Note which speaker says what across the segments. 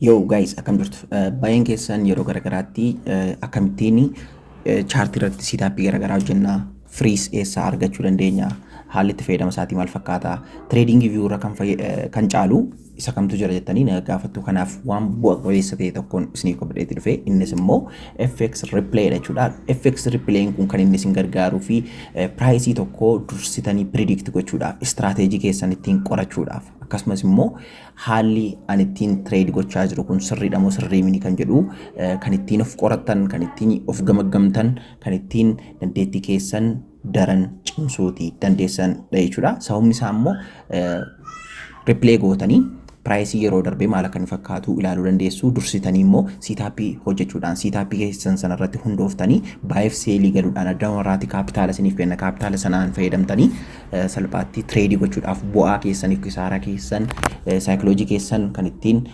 Speaker 1: Yo guys, akkam jirtu. Baay'een keessan yeroo garagaraatti akkamittiin chaartii irratti siitaappii garagaraa hojjennaa, firiis eessaa argachuu dandeenya, haalli itti fayyadama isaatii maal fakkaata, tireedingii viyuu irra kan caalu isa kamtu jira jettanii na gaafattu. Kanaaf waan bu'a qabeessa ta'e tokkoon isiniif qabadheetti dhufe, innis immoo FXREPLAY jechuudha. FXREPLAY kun kan inni isin gargaaruu fi piraayisii tokko dursitanii predict gochuudhaaf, istirateejii keessan ittiin qorachuudhaaf, akkasumas immoo haalli ani ittiin trade gochaa jiru kun sirriidha moo sirrii miti kan jedhu kan ittiin of qorattan, kan ittiin of gamaggamtan, kan ittiin dandeettii keessan daran cimsuuti dandeessan jechuudha. Sababni isaa immoo replay gootanii piraayisii yeroo darbee maal akka inni fakkaatu ilaaluu dandeessu. Dursitanii immoo siitaappii hojjechuudhaan siitaappii keessan sanarratti hundooftanii baay'eef seelii galuudhaan adda waraati kaapitaala isiniif kenna, kaapitaala sanaan fayyadamtanii salphaatti tireedii gochuudhaaf bu'aa keessaniif kisaaraa keessan saayikoloojii keessan kan ittiin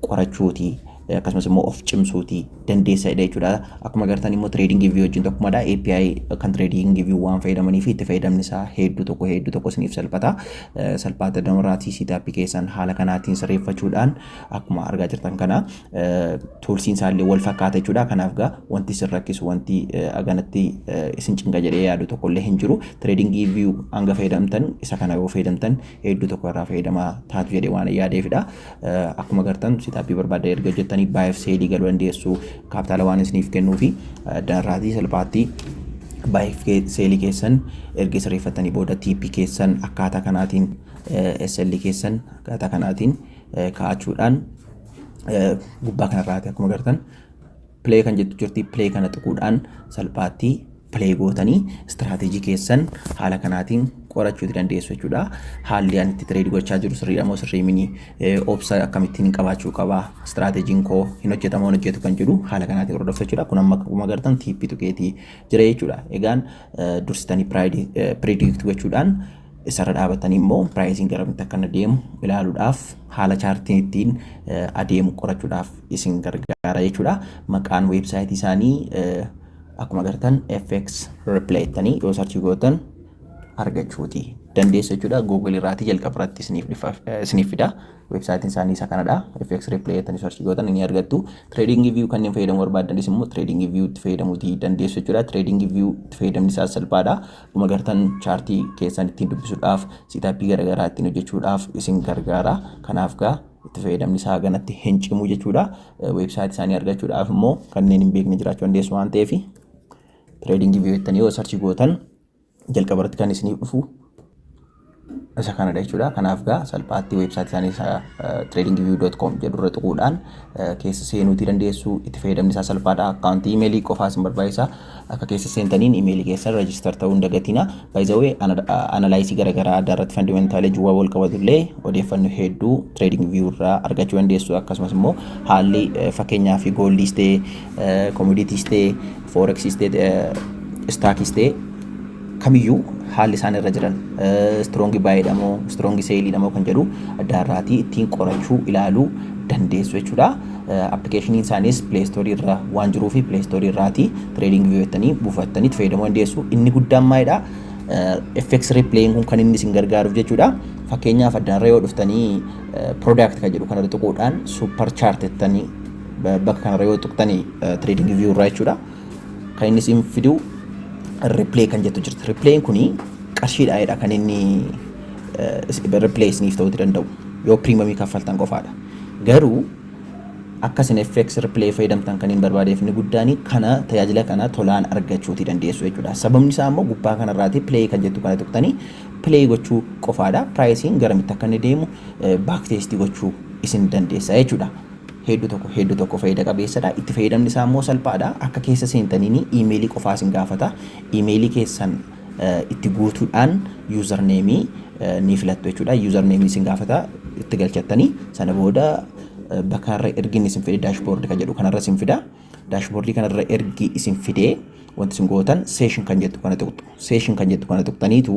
Speaker 1: qorachuuti. Akkasumas immoo of cimsuuti dandeessadha jechuudha. Akkuma agartan immoo trading view wajjin tokkumadha. API kan trading view waan fayyadamaniif itti fayyadamni isaa hedduu tokko isiniif salphata. Salphaata damaraatii siitaappii keessan haala kanaatiin sirreeffachuudhaan akkuma argaa jirtan kana toolsiin isaallee wal fakkaata jechuudha. Kanaaf gaa wanti isin rakkisu, wanti aganatti isin cinqa jedhee yaadu tokkollee hin jiru. Trading view hanga fayyadamtan isa kana yoo fayyadamtan hedduu tokko irraa fayyadamaa taatu jedhee waan yaadeefidha. Akkuma agartan siitaappii barbaadee erga hojjettanii baay'eef seelii galuu dandeessu, kaapitaala waan isiniif kennuu fi daraatii salphaatti baay'eef seelii keessan erga sirreeffatanii booda TP keessan akkaataa kanaatiin SL keessan akkaataa kanaatiin kaa'achuudhaan gubbaa kanarraati akkuma agartan play kan jettu jirti. Play kana tuquudhaan salphaatti play gootanii strateejii keessan haala kanaatiin qorachuuti dandeessu jechuudha. Haalli ani itti tireedii gochaa jiru sirriidha moo sirrii miti, obsa akkamittiin qabaachuu qaba, istirateejiin koo hin hojjetamoo hin hojjetu kan jedhu haala kanaatiin hordofuu jechuudha. Kun amma akkuma agartan TP tuqeetii jira jechuudha. Egaan dursitanii predict gochuudhaan isarra dhaabatanii immoo piraayisiin garamitti akka deemu ilaaluudhaaf haala chaartiin ittiin adeemu qorachuudhaaf isin gargaara jechuudha. Maqaan weebsaayitii isaanii akkuma agartan FXREPLAY tanii yoo sarchii gootan argachuuti dandeessu jechuudha. Google irraatii jalqaba irratti isiniif fida. Weebsaayitiin isaanii isa kanadha. FXREPLAY tanii sarchii gootan ni argattu. Trading view kanneen fayyadamuu barbaadanis immoo trading view itti fayyadamuuti dandeessu jechuudha. Trading view itti fayyadamni isaa salphaadha. Akkuma agartan chaartii keessan ittiin dubbisuudhaaf, siitaappii garaagaraa ittiin hojjechuudhaaf isin gargaara. Kanaaf gaa itti fayyadamni isaa ganatti hin cimu jechuudha. Weebsaayitii isaanii argachuudhaaf immoo kanneen hin beekne jiraachuu dandeessu waan ta'eef trading view ittanii yoo sarchii gootan jalqaba irratti kan isiniif dhufu isa kanadha jechuudha. Kanaaf gaa salphaatti weebsaayitii isaanii tradingview.com jedhurra tuquudhaan keessa seenuutii dandeessu. Itti fayyadamni isaa salphaadha. Akkaawuntii imeelii qofaa isin barbaachisa. Akka keessa seentaniin imeelii keessan register ta'uu hin dagatina. By the way, analaayisii garaagaraa adda irratti fundamentaalii juwaa wal qabatullee odeeffannoo hedduu trading view irraa argachuu dandeessu. Akkasumas immoo haalli fakkeenyaa fi gooldiis ta'e, commodities ta'e, forex ta'e, stocks ta'e kamiyyuu haalli isaan irra jiran strong buy'dha moo strong sale'dha moo kan jedhu adda irraatii ittiin qorachuu ilaaluu dandeessu jechuudha. Appilikeeshiniin isaanis Play Store irra waan jiruu fi Play Store irraatii trading view jettanii buufattanii itti fayyadamuu dandeessu. Inni guddaan maalidha? FXREPLAY kun kan inni isin gargaaruuf jechuudha. Fakkeenyaaf addaarra yoo dhuftanii product kan jedhu kanarra tuquudhaan super chart jettanii bakka kanarra yoo tuqtanii trading view irraa jechuudha. Kan inni isin fidu replay kan jettu jirti. Replay kuni qarshiidhaadha kan inni replay isiniif ta'uu danda'u yoo premiumii kaffaltan qofaadha. Garuu akkasin FXREPLAY fayyadamtan kan hin barbaadeef inni guddaan kana tajaajila kana tolaan argachuuti dandeessu jechuudha. Sababni isaa immoo gubbaa kanarraati play kan jettu kana tuqtanii play gochuu qofaadha. Piraayisiin garamitti akka inni deemu back test gochuu isin dandeessa jechuudha. Hedduu tokko fayyada qabeessadha. Itti fayyadamni isaa immoo salphaadha. Akka keessa seentaniin iimeelii qofaa isin gaafata. Iimeelii keessan itti guutuudhaan username ni filattu jechuudha. Username isin gaafata itti galchattanii sana booda bakka irra ergi isin fide dashboard kan jedhu kanarra isin fida. Dashboardii kanarra ergi isin fidee wanti isin gootan session kan jettu kana tuqxu. Session kan jettu kana tuqxaniitu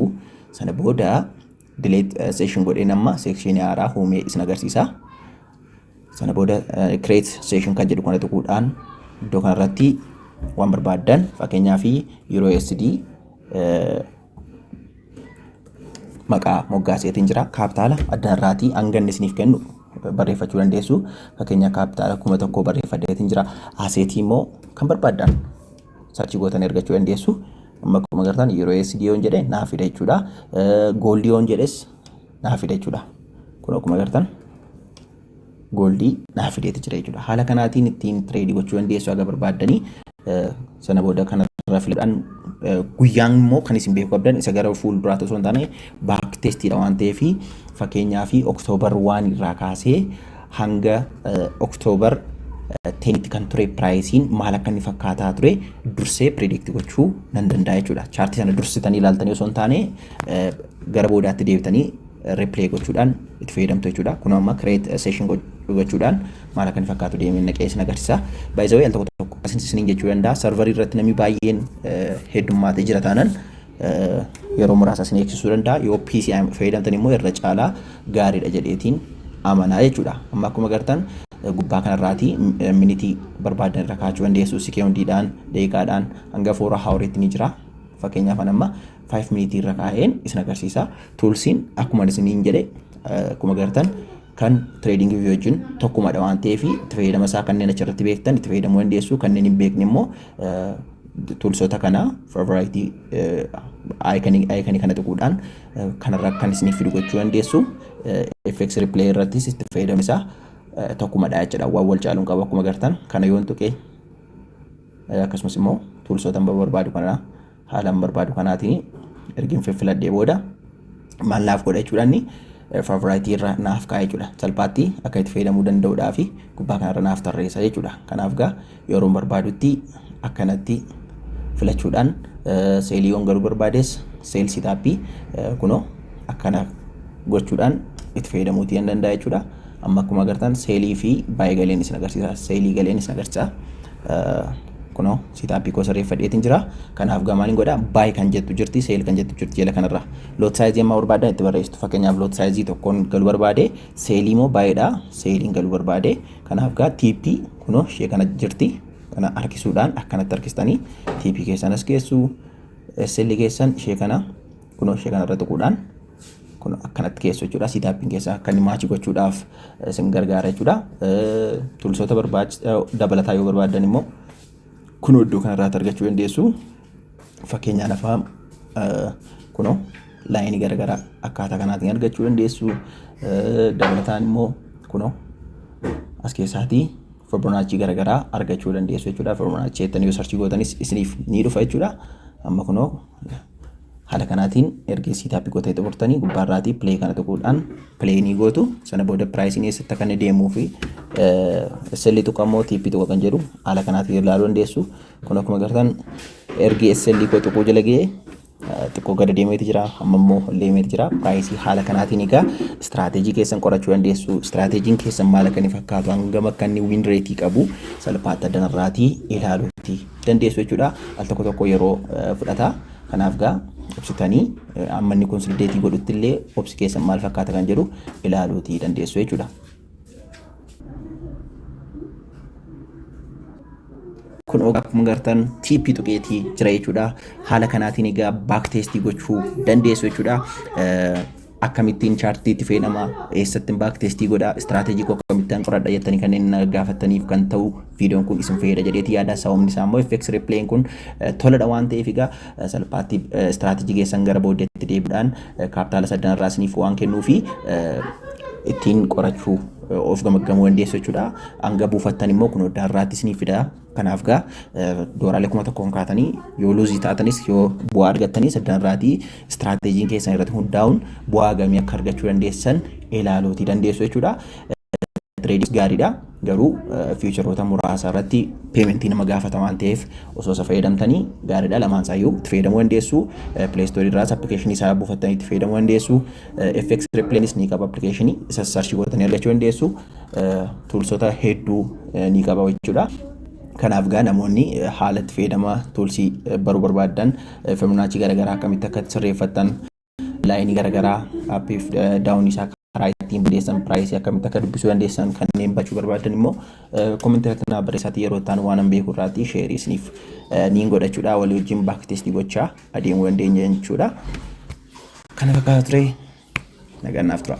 Speaker 1: sana booda delete session godhee nama section haaraa uumee isin agarsiisa. Sana booda create session kan jedhu kana tuquudhaan iddoo kanarratti waan barbaadan fakkeenyaaf USD maqaa moggaaseetiin jira. Kaapitaala adda irraatii hanga inni isiniif kennu barreeffachuu dandeessu. Fakkeenya kaapitaala 1000 barreeffadheetiin jira. Aseetii immoo kan barbaadan sarchii gootan ergachuu dandeessu. Amma akkuma agartan USD yoon jedhe naaf fida jechuudha. Gold yoon jedhes naaf fida jechuudha. Kun akkuma agartan goldii naaf fideeti jira jechuudha. Haala kanaatiin ittiin trade gochuu dandeessu aga barbaadanii sana booda kanarra filadhaan guyyaan immoo kan isin beekuu qabdan isa gara fuulduraatti osoo hin taane baak testiidha waan ta'eef fakkeenyaaf Oktoobar 1 irraa kaasee hanga Oktoobar 10tti kan ture piraayisiin maal akka inni fakkaataa ture dursee predict gochuu nan danda'a jechuudha. Chaartii sana dursitanii ilaaltanii osoo hin taane gara boodaatti deebitanii replay gochuudhaan itti fayyadamtu jechuudha. Kun amma create session gochuudhaan maal akka inni fakkaatu deemee naqee isin agarsiisa. By the way al tokko tokko isiniin jechuu danda'a. Serverii irratti namni baay'een heddummaatee jira taanaan yeroo muraasa isin eegsisuu danda'a. Yoo PC fayyadamtan immoo irra caalaa gaariidha jedheetiin amanaa jechuudha. Amma akkuma agartan gubbaa kanarraati minitii barbaadan irra kaachuu dandeessu. Sekeondiidhaan, daqiiqaadhaan hanga 4 hawreetti ni jira. Fakkeenyaaf amma 5 minute irra kaa'een isin agarsiisa. Toolsiin akkuma isiniin jedhe akkuma agartan kan trading view wajjin tokkumadha waan ta'eef itti fayyadama isaa kanneen achirratti beektan itti fayyadamuu dandeessu. Kanneen hin beekne immoo toolsota kana favorite icon kana tuquudhaan kanarra kan isiniif fidu gochuu dandeessu. FXREPLAY irrattis itti fayyadama isaa tokkumadha jechuudha. Waan wal caaluun qaba akkuma agartan kana yoon tuqe akkasumas immoo toolsota barbaadu kana haalaan barbaadu kanaatiin ergin filadhee booda maal naaf godha jechuudhaan favorite irra naaf kaa'e jechuudha. Salphaatti akka itti fayyadamuu danda'uudhaa fi gubbaa kanarra naaf tarreessa jechuudha. Kanaaf gaa yeroo barbaadutti akkanatti filachuudhaan seelii yoon garuu barbaades seelsii taappii kunoo akkana gochuudhaan itti fayyadamuutii hin danda'a jechuudha. Amma akkuma agartan seelii fi baay'ee galeen isin agarsiisa. Seelii galeen isin agarsiisa. Kunoo sitaappii koo sirreeffadheetiin jira. Kanaaf gamaan godha baay'ee kan jettu jirti, seel kan jettu jirti jala kanarra. Lot saayizii amma barbaadan itti barreessitu. Fakkeenyaaf lot saayizii tokkoon galuu barbaade, seelii immoo baay'eedha. Seeliin galuu barbaade. Kanaaf gaa TP kunoo ishee kana jirti. Kana harkisuudhaan akkanatti harkistanii TP keessan as geessu. SL keessan ishee kana kunoo ishee kanarra tuquudhaan kun akkanatti keessu jechuudha. Sitaappiin keessa akka inni maachi gochuudhaaf isin gargaara jechuudha. Toolsota dabalataa yoo barbaadan immoo kunoo iddoo kanarraa argachuu dandeessu. Fakkeenyaaf afaan kunoo laayinii garaagaraa akkaataa kanaatiin argachuu dandeessu. Dabalataan immoo kunoo as keessaatii Fibonacci garaagaraa argachuu dandeessu jechuudha. Fibonacci jettanii yoo sarchii gootanis isiniif ni dhufa jechuudha. Amma kunoo haala kanaatiin erga sitaappii gootee xumurtanii gubbaarraatii play kana tuquudhaan play ni gootu. Sana booda piraayisiin eessatti akka inni deemuu fi SL tuqammoo TP tuqa kan jedhu haala kanaatiin ilaaluu dandeessu. Kun akkuma agartan ergi SL koo tuquu jala ga'ee xiqqoo gada deemeeti jira. Amma immoo deemeeti jira. Piraayisii haala kanaatiin egaa strateejii keessan qorachuu dandeessu. Straateejiin keessan maal akka inni fakkaatu hangam akka inni win rate qabu salphaatti addanarraatii ilaaluutti dandeessu jechuudha. Al tokko tokko yeroo fudhata. Kanaaf gaa obsitanii amma inni konsolidate godhutti illee obsi keessan maal fakkaata kan jedhu ilaaluutii dandeessu jechuudha. Kun akkuma agartan TP tuqeetii jira jechuudha. Haala kanaatiin egaa baak testii gochuu dandeessu jechuudha. Akkamittiin chaartii itti fayyadama, eessattiin baak testii godha, istiraatejii koo akkamittiin qoradha jettanii kanneen gaafataniif kan ta'u viidiyoon kun isin fayyada jedheetii yaada. Sababni isaa immoo FXREPLAY kun toladha waan ta'eef egaa salphaatti istiraatejii keessan gara booddeetti deebiidhaan kaapitaala 8 irraa isiniif waan kennuu fi ittiin qorachuu of gamaggamuu dandeessu jechuudha. Hanga buufattan immoo kun darraatti isiniif fida. Kanaaf gaa dooraalee 1000 kaatanii yoo luuzii taatanis yoo bu'aa argattanis addanarraatii istiraatejii keessan irratti hundaa'uun bu'aa gamii akka argachuu dandeessan ilaaluutii dandeessu jechuudha. Trading gaariidha. Garuu fiicharoota muraasa irratti peementii nama gaafata waan ta'eef osoo isa fayyadamtanii gaariidha. Lamaan isaayyuu itti fayyadamuu dandeessu. Play Store irraas appilikeeshinii isaa buufattanii itti fayyadamuu dandeessu. FXREPLAYnis ni qaba appilikeeshinii isa sarchii gootanii argachuu dandeessu. Toolsota hedduu ni qaba jechuudha. Kanaaf gaa namoonni haala itti fayyadama toolsii baruu barbaadan Fibonacci garaagaraa akkamitti akka sirreeffatan laayinii garaagaraa appiif daawun isaa karaa ittiin barreessan piraayisii akkamitti akka dubbisuu dandeessan kanneen bachuu barbaadan immoo koomentii irratti naa barreessaatii yeroo ta'an waan an beeku irraatti sheerii isiniif niin godhachuudha. Walii wajjin baak testii gochaa adeemuu dandeenya jechuudha. Kana fakkaata ture nagaan naaf tura.